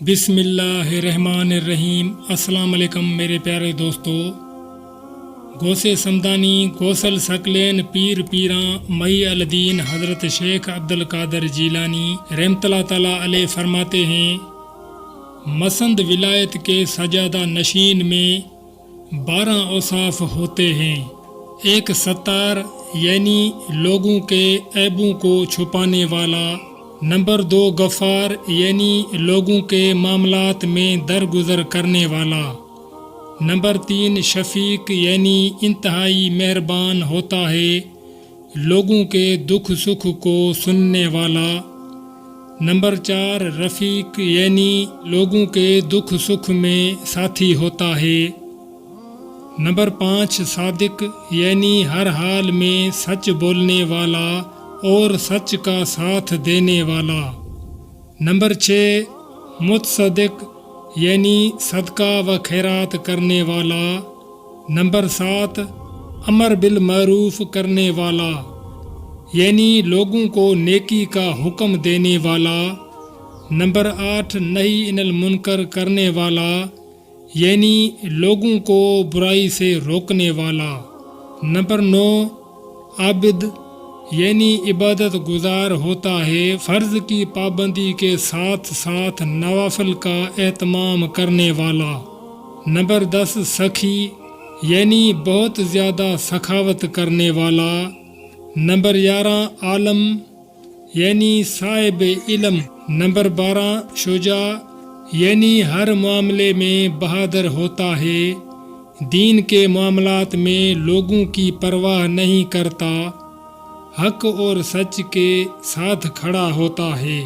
بسم اللہ الرحمن الرحیم۔ السلام علیکم میرے پیارے دوستو۔ گوسے سمدانی گوسل سکلین پیر پیراں مئی الدین حضرت شیخ عبد القادر جیلانی رحمۃ اللہ تعالیٰ علیہ فرماتے ہیں، مسند ولایت کے سجادہ نشین میں 12 اوصاف ہوتے ہیں۔ ایک ستار یعنی لوگوں کے عیبوں کو چھپانے والا، نمبر 2 غفار یعنی لوگوں کے معاملات میں درگزر کرنے والا، نمبر 3 شفیق یعنی انتہائی مہربان ہوتا ہے، لوگوں کے دکھ سکھ کو سننے والا، نمبر 4 رفیق یعنی لوگوں کے دکھ سکھ میں ساتھی ہوتا ہے، نمبر 5 صادق یعنی ہر حال میں سچ بولنے والا اور سچ کا ساتھ دینے والا، نمبر 6 متصدق یعنی صدقہ و خیرات کرنے والا، نمبر 7 امر بالمعروف کرنے والا یعنی لوگوں کو نیکی کا حکم دینے والا، نمبر 8 نہی عن المنکر کرنے والا یعنی لوگوں کو برائی سے روکنے والا، نمبر 9 عابد یعنی عبادت گزار ہوتا ہے، فرض کی پابندی کے ساتھ ساتھ نوافل کا اہتمام کرنے والا، نمبر 10 سخی یعنی بہت زیادہ سخاوت کرنے والا، نمبر 11 عالم یعنی صاحب علم، نمبر 12 شجاع یعنی ہر معاملے میں بہادر ہوتا ہے، دین کے معاملات میں لوگوں کی پرواہ نہیں کرتا، حق اور سچ کے ساتھ کھڑا ہوتا ہے۔